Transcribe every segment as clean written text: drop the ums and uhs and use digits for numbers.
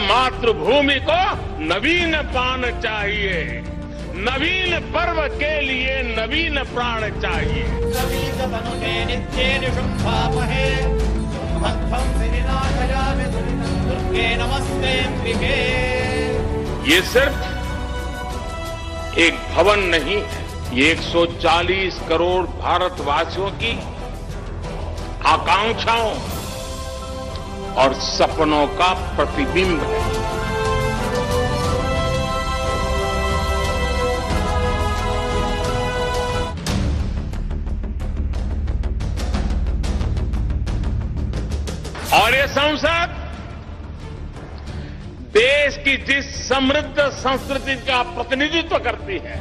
मातृभूमि को नवीन पान चाहिए, नवीन पर्व के लिए नवीन प्राण चाहिए। ये सिर्फ एक भवन नहीं है, ये 140 करोड़ भारतवासियों की आकांक्षाओं और सपनों का प्रतिबिंब है। और ये संसद देश की जिस समृद्ध संस्कृति का प्रतिनिधित्व करती है,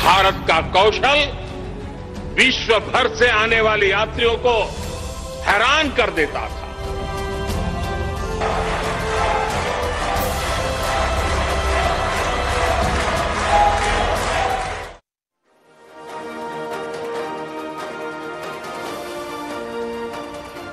भारत का कौशल विश्व भर से आने वाले यात्रियों को हैरान कर देता था।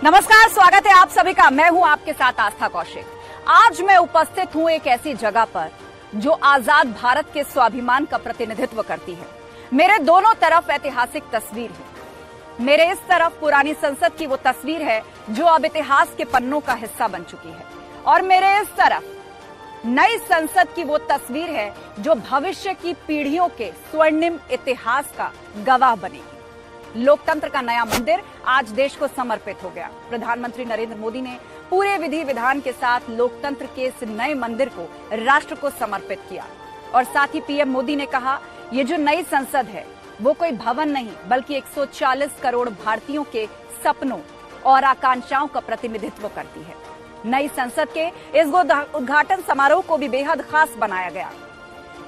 नमस्कार, स्वागत है आप सभी का। मैं हूं आपके साथ आस्था कौशिक। आज मैं उपस्थित हूं एक ऐसी जगह पर जो आजाद भारत के स्वाभिमान का प्रतिनिधित्व करती है। मेरे दोनों तरफ ऐतिहासिक तस्वीर है। मेरे इस तरफ पुरानी संसद की वो तस्वीर है जो अब इतिहास के पन्नों का हिस्सा बन चुकी है, और मेरे इस तरफ नई संसद की वो तस्वीर है जो भविष्य की पीढ़ियों के स्वर्णिम इतिहास का गवाह बनेगी। लोकतंत्र का नया मंदिर आज देश को समर्पित हो गया। प्रधानमंत्री नरेंद्र मोदी ने पूरे विधि विधान के साथ लोकतंत्र के इस नए मंदिर को राष्ट्र को समर्पित किया। और साथ ही पीएम मोदी ने कहा, ये जो नई संसद है वो कोई भवन नहीं बल्कि 140 करोड़ भारतीयों के सपनों और आकांक्षाओं का प्रतिनिधित्व करती है। नई संसद के इस उद्घाटन समारोह को भी बेहद खास बनाया गया।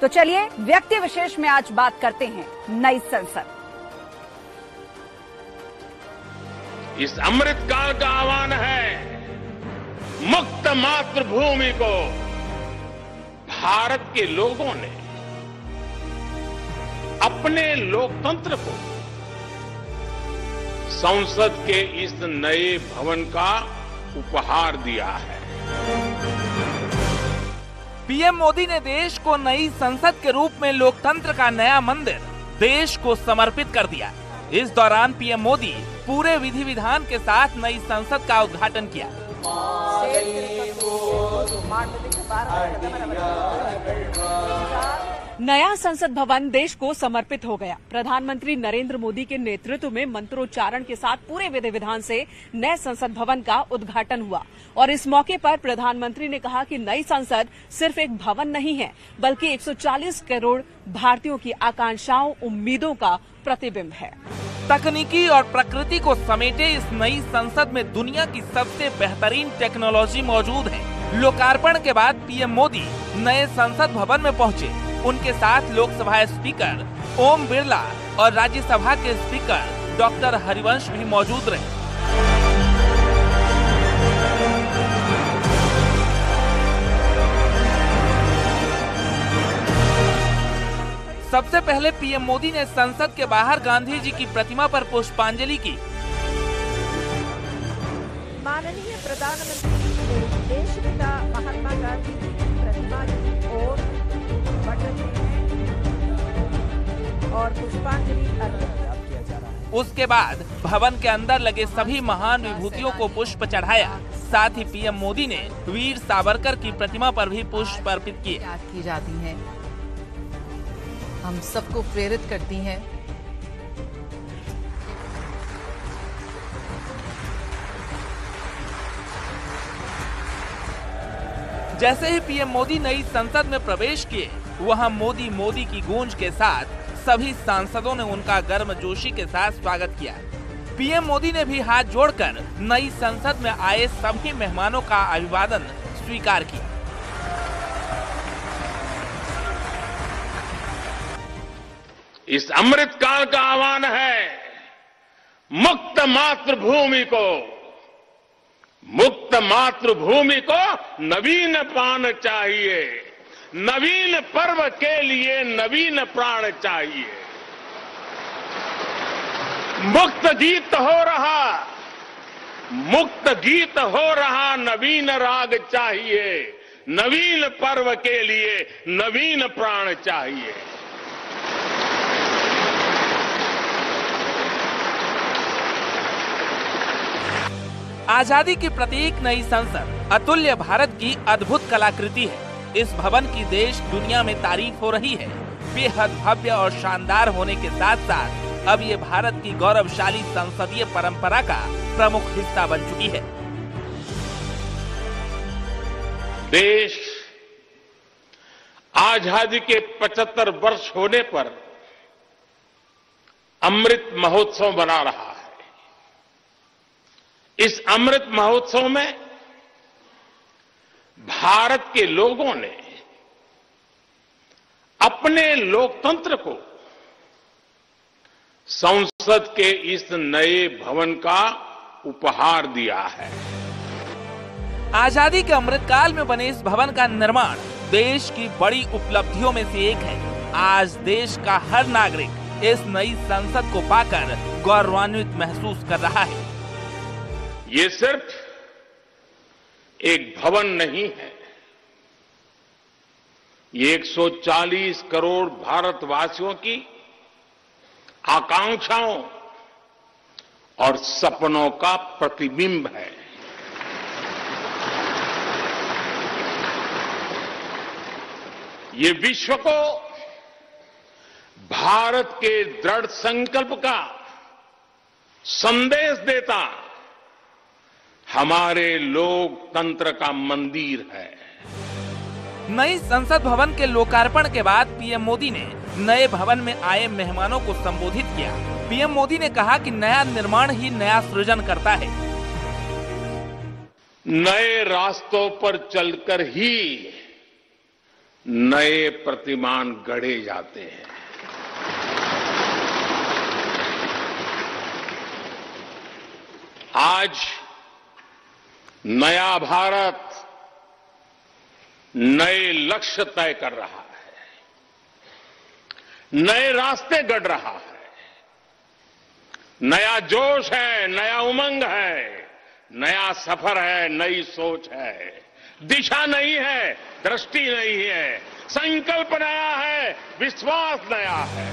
तो चलिए व्यक्ति विशेष में आज बात करते हैं नई संसद। इस अमृत काल का आह्वान है, मुक्त मातृभूमि को भारत के लोगों ने अपने लोकतंत्र को संसद के इस नए भवन का उपहार दिया है। पीएम मोदी ने देश को नई संसद के रूप में लोकतंत्र का नया मंदिर देश को समर्पित कर दिया। इस दौरान पीएम मोदी पूरे विधि विधान के साथ नई संसद का उद्घाटन किया। नया संसद भवन देश को समर्पित हो गया। प्रधानमंत्री नरेंद्र मोदी के नेतृत्व में मंत्रोच्चारण के साथ पूरे विधि विधान से नए संसद भवन का उद्घाटन हुआ। और इस मौके पर प्रधानमंत्री ने कहा कि नई संसद सिर्फ एक भवन नहीं है बल्कि 140 करोड़ भारतीयों की आकांक्षाओं, उम्मीदों का प्रतिबिंब है। तकनीकी और प्रकृति को समेटे इस नई संसद में दुनिया की सबसे बेहतरीन टेक्नोलॉजी मौजूद है। लोकार्पण के बाद पीएम मोदी नए संसद भवन में पहुंचे। उनके साथ लोकसभा स्पीकर ओम बिरला और राज्यसभा के स्पीकर डॉक्टर हरिवंश भी मौजूद रहे। सबसे पहले पीएम मोदी ने संसद के बाहर गांधी जी की प्रतिमा पर पुष्पांजलि की। माननीय प्रधानमंत्री देशपिता महात्मा गांधी की प्रतिमा की ओर बढ़ते हैं और पुष्पांजलि अर्पित किया जा रहा है। उसके बाद भवन के अंदर लगे सभी महान विभूतियों को पुष्प चढ़ाया। साथ ही पीएम मोदी ने वीर सावरकर की प्रतिमा पर भी पुष्प अर्पित किए। याद की जाती हैं, हम सबको प्रेरित करती हैं। जैसे ही पीएम मोदी नई संसद में प्रवेश किए, वहां मोदी मोदी की गूंज के साथ सभी सांसदों ने उनका गर्मजोशी के साथ स्वागत किया। पीएम मोदी ने भी हाथ जोड़कर नई संसद में आए सभी मेहमानों का अभिवादन स्वीकार किया। इस अमृत काल का आह्वान है, मुक्त मातृभूमि को नवीन पान चाहिए, नवीन पर्व के लिए नवीन प्राण चाहिए। मुक्त गीत हो रहा नवीन राग चाहिए। नवीन पर्व के लिए नवीन प्राण चाहिए। आजादी की प्रतीक नई संसद अतुल्य भारत की अद्भुत कलाकृति है। इस भवन की देश दुनिया में तारीफ हो रही है। बेहद भव्य और शानदार होने के साथ साथ अब ये भारत की गौरवशाली संसदीय परंपरा का प्रमुख हिस्सा बन चुकी है। देश आजादी के 75 वर्ष होने पर अमृत महोत्सव मना रहा है। इस अमृत महोत्सव में भारत के लोगों ने अपने लोकतंत्र को संसद के इस नए भवन का उपहार दिया है। आजादी के अमृतकाल में बने इस भवन का निर्माण देश की बड़ी उपलब्धियों में से एक है। आज देश का हर नागरिक इस नई संसद को पाकर गौरवान्वित महसूस कर रहा है। ये सिर्फ एक भवन नहीं है, ये 140 करोड़ भारतवासियों की आकांक्षाओं और सपनों का प्रतिबिंब है। ये विश्व को भारत के दृढ़ संकल्प का संदेश देता हमारे लोकतंत्र का मंदिर है। नई संसद भवन के लोकार्पण के बाद पीएम मोदी ने नए भवन में आए मेहमानों को संबोधित किया। पीएम मोदी ने कहा कि नया निर्माण ही नया सृजन करता है। नए रास्तों पर चलकर ही नए प्रतिमान गढ़े जाते हैं। आज नया भारत नए लक्ष्य तय कर रहा है, नए रास्ते गढ़ रहा है। नया जोश है, नया उमंग है, नया सफर है, नई सोच है। दिशा नई है, दृष्टि नई है, संकल्प नया है, विश्वास नया है।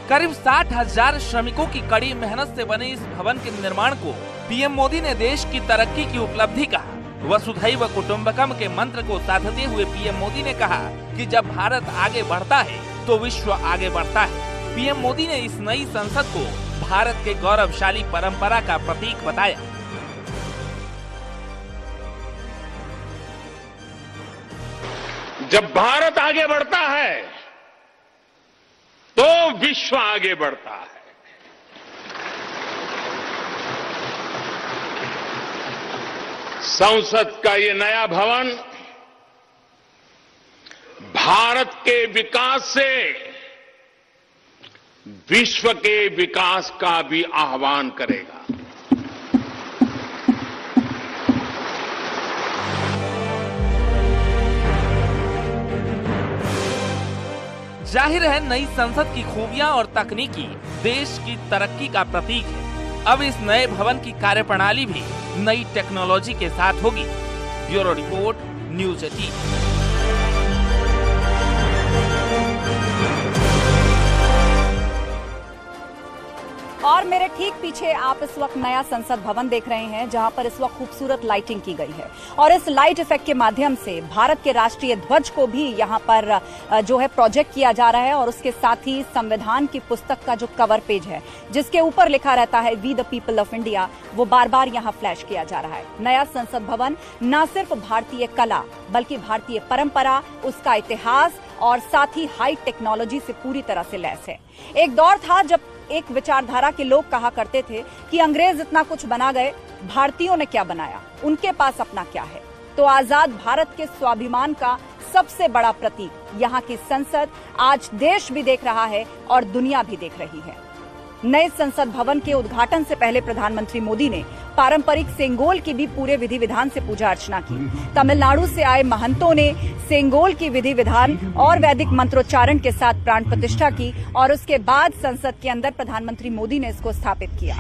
करीब 60,000 श्रमिकों की कड़ी मेहनत से बने इस भवन के निर्माण को पीएम मोदी ने देश की तरक्की की उपलब्धि कहा। वसुधैव कुटुंबकम के मंत्र को साधते हुए पीएम मोदी ने कहा कि जब भारत आगे बढ़ता है तो विश्व आगे बढ़ता है। पीएम मोदी ने इस नई संसद को भारत के गौरवशाली परंपरा का प्रतीक बताया। जब भारत आगे बढ़ता है तो विश्व आगे बढ़ता है। संसद का ये नया भवन भारत के विकास से विश्व के विकास का भी आह्वान करेगा। जाहिर है नई संसद की खूबियां और तकनीकी देश की तरक्की का प्रतीक है। अब इस नए भवन की कार्यप्रणाली भी नई टेक्नोलॉजी के साथ होगी। Bureau report, news 18। और मेरे ठीक पीछे आप इस वक्त नया संसद भवन देख रहे हैं, जहां पर इस वक्त खूबसूरत लाइटिंग की गई है और इस लाइट इफेक्ट के माध्यम से भारत के राष्ट्रीय ध्वज को भी यहां पर जो है प्रोजेक्ट किया जा रहा है और उसके साथ ही संविधान की पुस्तक का जो कवर पेज है जिसके ऊपर लिखा रहता है we the people of India, वो बार बार यहां फ्लैश किया जा रहा है। नया संसद भवन न सिर्फ भारतीय कला बल्कि भारतीय परंपरा, उसका इतिहास और साथ ही हाई टेक्नोलॉजी से पूरी तरह से लैस है। एक दौर था जब एक विचारधारा के लोग कहा करते थे कि अंग्रेज इतना कुछ बना गए, भारतीयों ने क्या बनाया, उनके पास अपना क्या है। तो आजाद भारत के स्वाभिमान का सबसे बड़ा प्रतीक यहाँ की संसद आज देश भी देख रहा है और दुनिया भी देख रही है। नए संसद भवन के उद्घाटन से पहले प्रधानमंत्री मोदी ने पारंपरिक सेंगोल की भी पूरे विधि विधान से पूजा अर्चना की। तमिलनाडु से आए महंतों ने सेंगोल की विधि विधान और वैदिक मंत्रोच्चारण के साथ प्राण प्रतिष्ठा की और उसके बाद संसद के अंदर प्रधानमंत्री मोदी ने इसको स्थापित किया।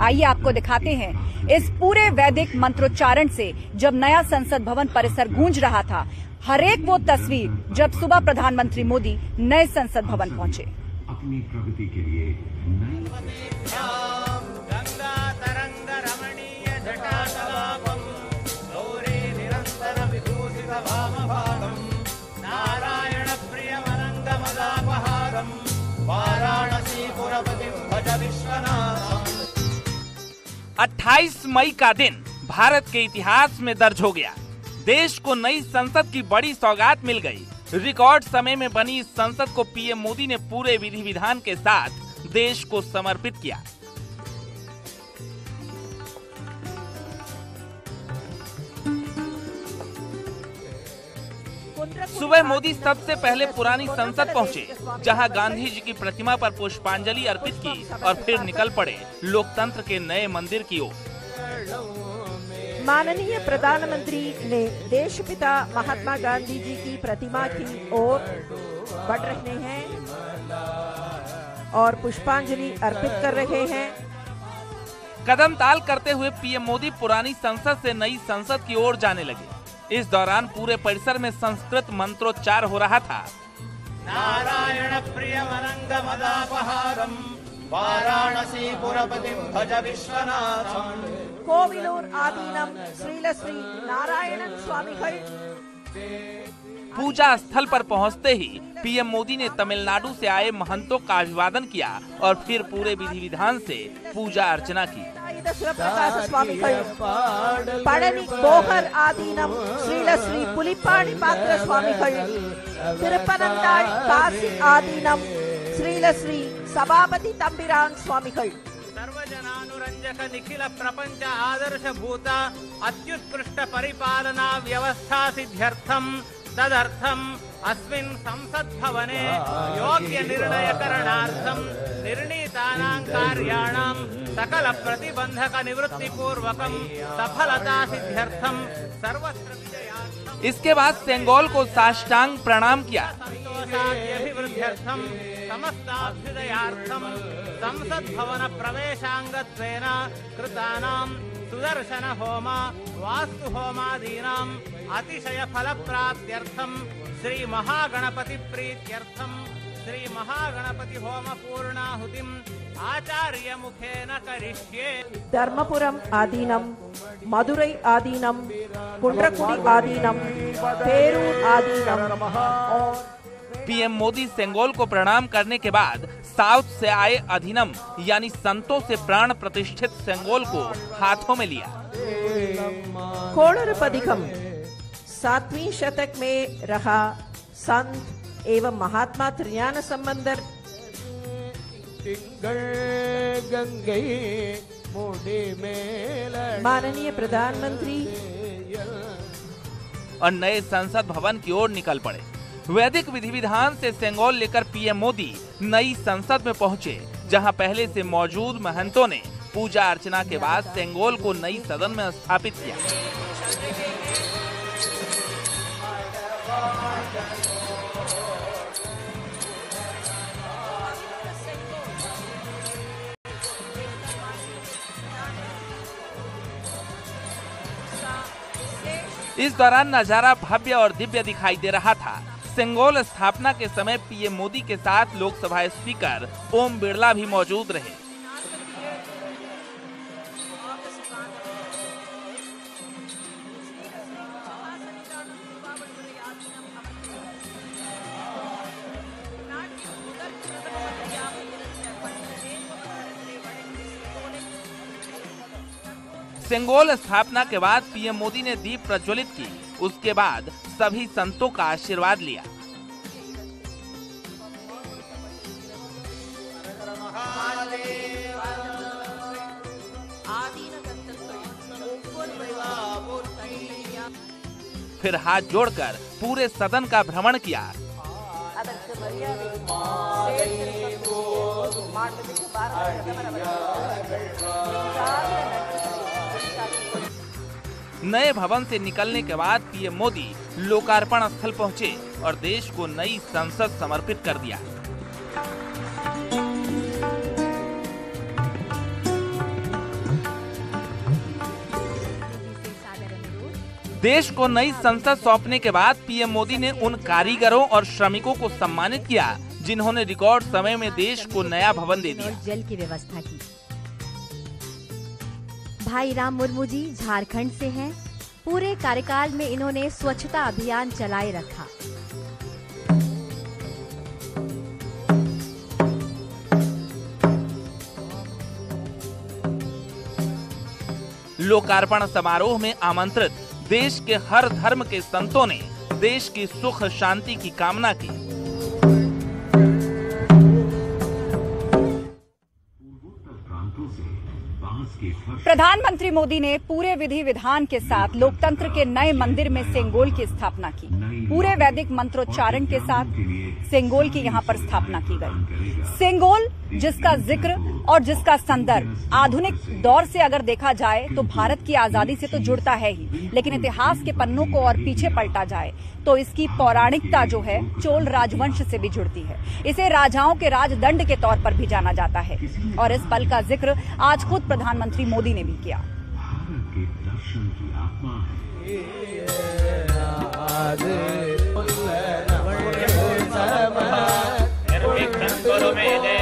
आइए आपको दिखाते हैं इस पूरे वैदिक मंत्रोच्चारण से जब नया संसद भवन परिसर गूंज रहा था, हर एक वो तस्वीर जब सुबह प्रधानमंत्री मोदी नए संसद भवन पहुंचे। अपनी प्रगति के लिए नारायण प्रियमनंगमदापहारं वाराणसीपुरपतिं भज विश्वनाथम्। 28 मई का दिन भारत के इतिहास में दर्ज हो गया। देश को नई संसद की बड़ी सौगात मिल गई। रिकॉर्ड समय में बनी इस संसद को पीएम मोदी ने पूरे विधि विधान के साथ देश को समर्पित किया। सुबह मोदी सबसे पहले पुरानी संसद पहुंचे, जहां गांधी जी की प्रतिमा पर पुष्पांजलि अर्पित की और फिर निकल पड़े लोकतंत्र के नए मंदिर की ओर। माननीय प्रधानमंत्री ने देशपिता महात्मा गांधी जी की प्रतिमा की ओर बढ़ रहे हैं और पुष्पांजलि अर्पित कर रहे हैं। कदम ताल करते हुए पीएम मोदी पुरानी संसद से नई संसद की ओर जाने लगे। इस दौरान पूरे परिसर में संस्कृत मंत्रोच्चार हो रहा था। नारायण प्रियमनंगमदापहारं वाराणसीपुरपतिं भज विश्वनाथम्। कोविलूर आदीनम श्रीलश्री नारायणन स्वामिகள்। पूजा स्थल पर पहुंचते ही पीएम मोदी ने तमिलनाडु से आए महंतों का अभिवादन किया और फिर पूरे विधि विधान से पूजा अर्चना की। पड़नी बोहर आदीनम श्रीलश्री पुलिपाणी पात्र स्वामिகள், तिरुपनंताळ काशी आदीनम श्रीलश्री सभापति तंबिरान स्वामिகள்। सर्वजनानुरंजक निखिल प्रपंच आदर्श भूत अत्युत्कृष्ट परिपालना व्यवस्था सिद्ध्यर्थम तदर्थम अस्मिन् संसद भवने योग्य निर्णय करणार्थम निर्णीतानां कार्याणां सकल प्रतिबंधक निवृत्ति पूर्वकम सफलता सिद्ध्यर्थम सर्वत्र विजयार्थम। इसके बाद सेंगोल को साष्टांग प्रणाम किया। संतोषाभिवृद्ध्यर्थम समस्ताभ्युदयार्थम संसद भवन प्रवेशांगत्वेन कृतानां सुदर्शन होम वास्तु होमादीनां अतिशय फल प्राप्त्यर्थम श्री महागणपति प्रीत्यर्थम श्री महागणपति होम पूर्णाहुतिम आचार्य मुखेन करिष्ये। धर्मपुरम आदीनम, मदुरै आदीनम, कुंड्रकुडी आदीनम, पेरूर आदीनम और पीएम मोदी सेंगोल को प्रणाम करने के बाद साउथ से आए अधीनम यानी संतों से प्राण प्रतिष्ठित सेंगोल को हाथों में लिया। कोणरपदिकम 7वीं शतक में रहा संत एवं महात्मा त्रियान संबंधर माननीय प्रधानमंत्री और नए संसद भवन की ओर निकल पड़े। वैदिक विधि विधान से सेंगोल लेकर पीएम मोदी नई संसद में पहुंचे, जहां पहले से मौजूद महंतों ने पूजा अर्चना के बाद सेंगोल को नई सदन में स्थापित किया। इस दौरान नजारा भव्य और दिव्य दिखाई दे रहा था। सेंगोल स्थापना के समय पीएम मोदी के साथ लोकसभा स्पीकर ओम बिरला भी मौजूद रहे। सेंगोल स्थापना के बाद पीएम मोदी ने दीप प्रज्वलित की। उसके बाद सभी संतों का आशीर्वाद लिया। फिर हाथ जोड़कर पूरे सदन का भ्रमण किया। नए भवन से निकलने के बाद पीएम मोदी लोकार्पण स्थल पहुंचे और देश को नई संसद समर्पित कर दिया। देश को नई संसद सौंपने के बाद पीएम मोदी ने उन कारीगरों और श्रमिकों को सम्मानित किया जिन्होंने रिकॉर्ड समय में देश को नया भवन दे दिया। जल की व्यवस्था की। भाई राम मुर्मू जी झारखंड से हैं। पूरे कार्यकाल में इन्होंने स्वच्छता अभियान चलाए रखा। लोकार्पण समारोह में आमंत्रित देश के हर धर्म के संतों ने देश की सुख शांति की कामना की। प्रधानमंत्री मोदी ने पूरे विधि विधान के साथ लोकतंत्र के नए मंदिर में सेंगोल की स्थापना की। पूरे वैदिक मंत्रोच्चारण के साथ सेंगोल की यहां पर स्थापना की गई। सेंगोल जिसका जिक्र और जिसका संदर्भ आधुनिक दौर से अगर देखा जाए तो भारत की आजादी से तो जुड़ता है ही, लेकिन इतिहास के पन्नों को और पीछे पलटा जाए तो इसकी पौराणिकता जो है चोल राजवंश से भी जुड़ती है। इसे राजाओं के राजदंड के तौर पर भी जाना जाता है और इस पल का जिक्र आज खुद प्रधानमंत्री मोदी ने भी किया।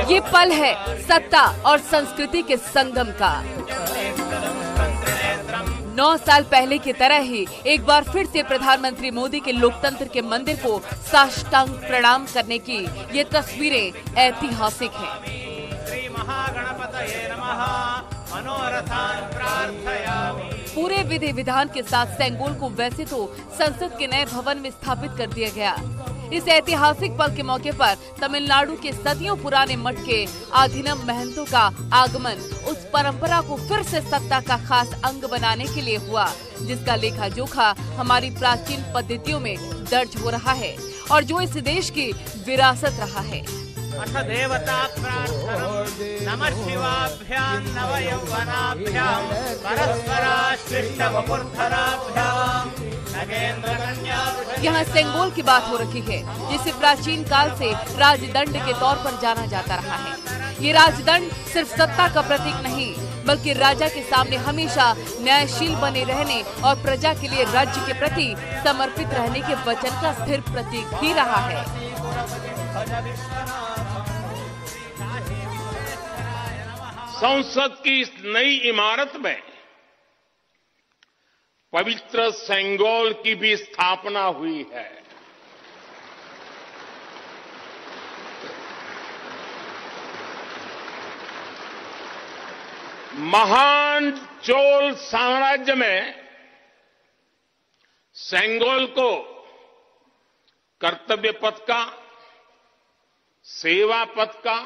ये पल है सत्ता और संस्कृति के संगम का। 9 साल पहले की तरह ही एक बार फिर से प्रधानमंत्री मोदी के लोकतंत्र के मंदिर को साष्टांग प्रणाम करने की ये तस्वीरें ऐतिहासिक हैं। श्री महागणपतये नमः मनोरथान् प्रार्थयामि। पूरे विधि विधान के साथ सेंगोल को वैसे तो संसद के नए भवन में स्थापित कर दिया गया। इस ऐतिहासिक पल के मौके पर तमिलनाडु के सदियों पुराने मठ के आधीनम महंतों का आगमन उस परंपरा को फिर से सत्ता का खास अंग बनाने के लिए हुआ, जिसका लेखा जोखा हमारी प्राचीन पद्धतियों में दर्ज हो रहा है और जो इस देश की विरासत रहा है। अथ देवता प्रार्थनम् नमः शिवाभ्यां नवयौवनाभ्यां परस्पराश्लिष्ट वपुर्धराभ्यां नगेन्द्र कन्या। यहाँ सेंगोल की बात हो रखी है, जिसे प्राचीन काल से राजदंड के तौर पर जाना जाता रहा है। ये राजदंड सिर्फ सत्ता का प्रतीक नहीं, बल्कि राजा के सामने हमेशा न्यायशील बने रहने और प्रजा के लिए राज्य के प्रति समर्पित रहने के वचन का स्थिर प्रतीक भी रहा है। संसद की इस नई इमारत में पवित्र सेंगोल की भी स्थापना हुई है। महान चोल साम्राज्य में सेंगोल को कर्तव्य पथ का, सेवा पथ का,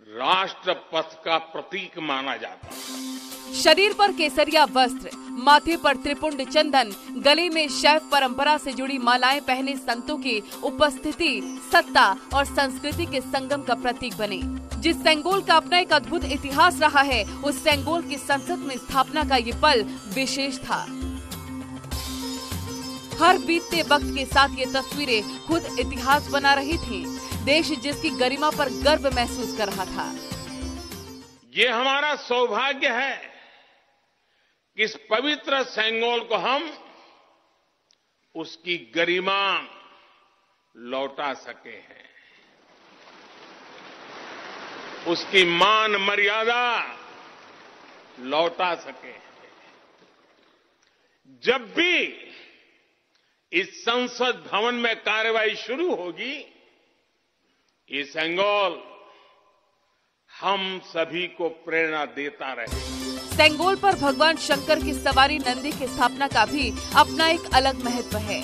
राष्ट्र पथ का प्रतीक माना जाता है। शरीर पर केसरिया वस्त्र, माथे पर त्रिपुंड चंदन, गले में शैव परंपरा से जुड़ी मालाएं पहने संतों की उपस्थिति सत्ता और संस्कृति के संगम का प्रतीक बने। जिस सेंगोल का अपना एक अद्भुत इतिहास रहा है, उस सेंगोल की संसद में स्थापना का ये पल विशेष था। हर बीतते वक्त के साथ ये तस्वीरें खुद इतिहास बना रही थी। देश जिसकी गरिमा पर गर्व महसूस कर रहा था। ये हमारा सौभाग्य है कि इस पवित्र सेंगोल को हम उसकी गरिमा लौटा सके हैं, उसकी मान मर्यादा लौटा सके हैं। जब भी इस संसद भवन में कार्यवाही शुरू होगी, ये सेंगोल हम सभी को प्रेरणा देता रहे। सेंगोल पर भगवान शंकर की सवारी नंदी की स्थापना का भी अपना एक अलग महत्व है।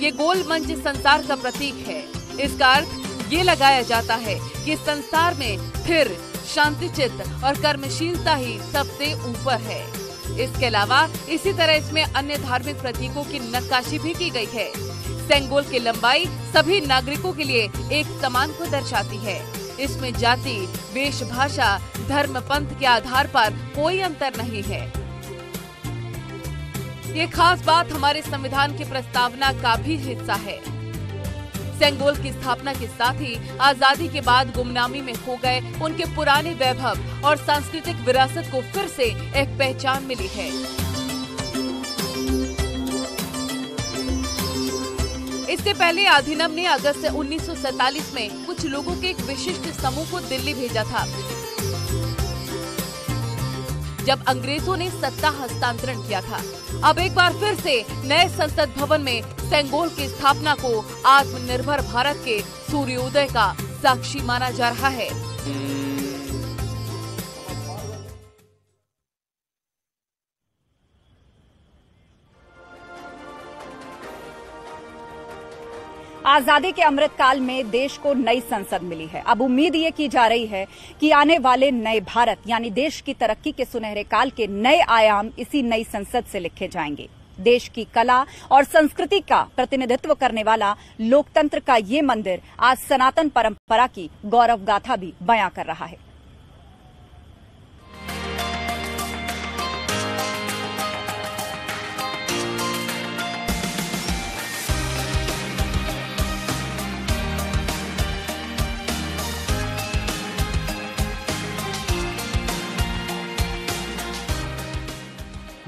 ये गोल मंच संसार का प्रतीक है। इसका अर्थ ये लगाया जाता है कि संसार में स्थिर, शांतिचित्त और कर्मशीलता ही सबसे ऊपर है। इसके अलावा इसी तरह इसमें अन्य धार्मिक प्रतीकों की नक्काशी भी की गई है। सेंगोल की लंबाई सभी नागरिकों के लिए एक समान को दर्शाती है। इसमें जाति, वेश, भाषा, धर्म, पंथ के आधार पर कोई अंतर नहीं है। ये खास बात हमारे संविधान की प्रस्तावना का भी हिस्सा है। सेंगोल की स्थापना के साथ ही आजादी के बाद गुमनामी में खो गए उनके पुराने वैभव और सांस्कृतिक विरासत को फिर से एक पहचान मिली है। इससे पहले अधिनियम ने अगस्त 1947 में कुछ लोगों के एक विशिष्ट समूह को दिल्ली भेजा था, जब अंग्रेजों ने सत्ता हस्तांतरण किया था। अब एक बार फिर से नए संसद भवन में सेंगोल की स्थापना को आत्मनिर्भर भारत के सूर्योदय का साक्षी माना जा रहा है। आजादी के अमृत काल में देश को नई संसद मिली है। अब उम्मीद ये की जा रही है कि आने वाले नए भारत यानी देश की तरक्की के सुनहरे काल के नए आयाम इसी नई संसद से लिखे जाएंगे। देश की कला और संस्कृति का प्रतिनिधित्व करने वाला लोकतंत्र का ये मंदिर आज सनातन परंपरा की गौरव गाथा भी बयां कर रहा है।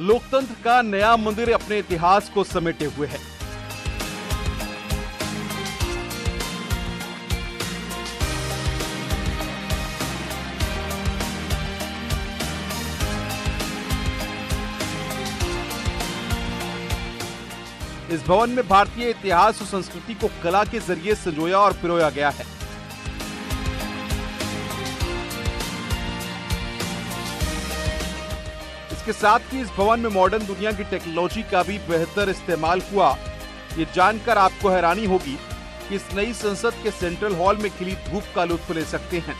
लोकतंत्र का नया मंदिर अपने इतिहास को समेटे हुए है। इस भवन में भारतीय इतिहास और संस्कृति को कला के जरिए संजोया और पिरोया गया है। इसके साथ ही इस भवन में मॉडर्न दुनिया की टेक्नोलॉजी का भी बेहतर इस्तेमाल हुआ। ये जानकर आपको हैरानी होगी कि इस नई संसद के सेंट्रल हॉल में खिली धूप का लुत्फ ले सकते हैं,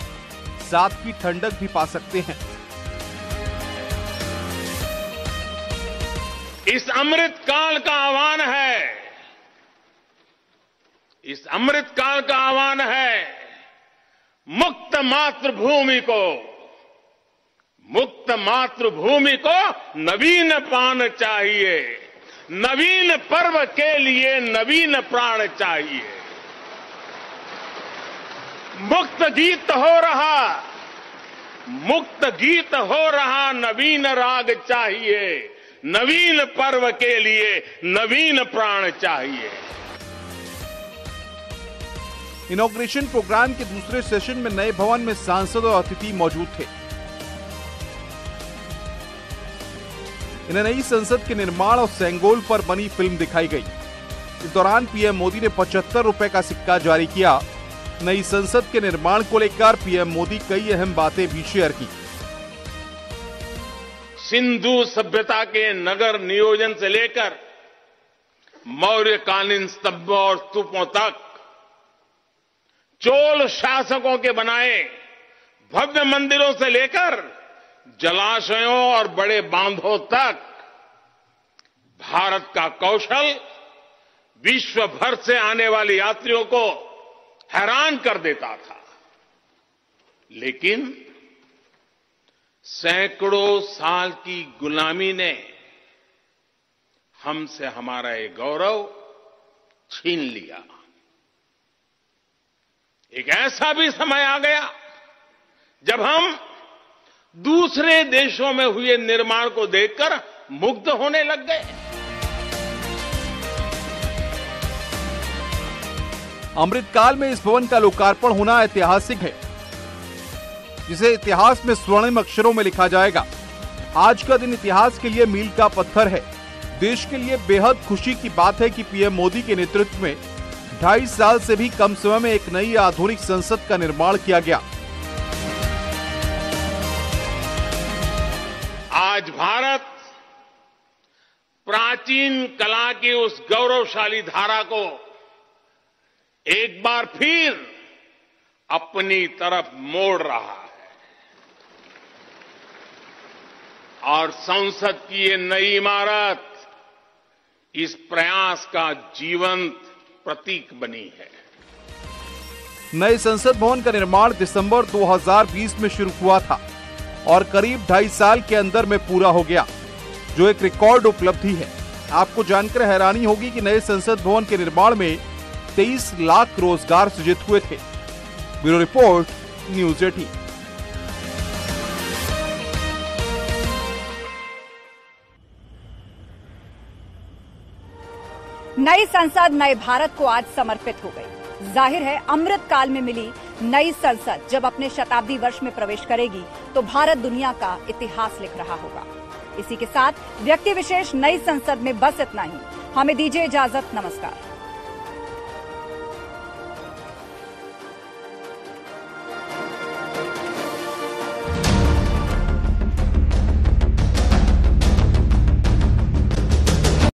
साथ ही ठंडक भी पा सकते हैं। इस अमृत काल का आह्वान है, इस अमृत काल का आह्वान है मुक्त मातृभूमि को, मुक्त मातृभूमि को नवीन प्राण चाहिए, नवीन पर्व के लिए नवीन प्राण चाहिए। मुक्त गीत हो रहा, मुक्त गीत हो रहा नवीन राग चाहिए, नवीन पर्व के लिए नवीन प्राण चाहिए। इनॉग्रेशन प्रोग्राम के दूसरे सेशन में नए भवन में सांसद और अतिथि मौजूद थे। इन्हें नई संसद के निर्माण और सेंगोल पर बनी फिल्म दिखाई गई। इस दौरान पीएम मोदी ने 75 रुपए का सिक्का जारी किया। नई संसद के निर्माण को लेकर पीएम मोदी कई अहम बातें भी शेयर की। सिंधु सभ्यता के नगर नियोजन से लेकर मौर्यकालीन स्तंभों और स्तूपों तक, चोल शासकों के बनाए भव्य मंदिरों से लेकर जलाशयों और बड़े बांधों तक भारत का कौशल विश्व भर से आने वाले यात्रियों को हैरान कर देता था। लेकिन सैकड़ों साल की गुलामी ने हमसे हमारा ये गौरव छीन लिया। एक ऐसा भी समय आ गया जब हम दूसरे देशों में हुए निर्माण को देखकर मुग्ध होने लग गए। अमृतकाल में इस भवन का लोकार्पण होना ऐतिहासिक है, जिसे इतिहास में स्वर्णिम अक्षरों में लिखा जाएगा। आज का दिन इतिहास के लिए मील का पत्थर है। देश के लिए बेहद खुशी की बात है कि पीएम मोदी के नेतृत्व में 2.5 साल से भी कम समय में एक नई आधुनिक संसद का निर्माण किया गया। आज भारत प्राचीन कला की उस गौरवशाली धारा को एक बार फिर अपनी तरफ मोड़ रहा है और संसद की ये नई इमारत इस प्रयास का जीवंत प्रतीक बनी है। नए संसद भवन का निर्माण दिसंबर 2020 में शुरू हुआ था और करीब 2.5 साल के अंदर में पूरा हो गया, जो एक रिकॉर्ड उपलब्धि है। आपको जानकर हैरानी होगी कि नए संसद भवन के निर्माण में 23 लाख रोजगार सृजित हुए थे। Bureau report, news 18। नई संसद नए भारत को आज समर्पित हो गई। जाहिर है अमृत काल में मिली नई संसद जब अपने शताब्दी वर्ष में प्रवेश करेगी तो भारत दुनिया का इतिहास लिख रहा होगा। इसी के साथ व्यक्ति विशेष नई संसद में बस इतना ही। हमें दीजिए इजाजत। नमस्कार।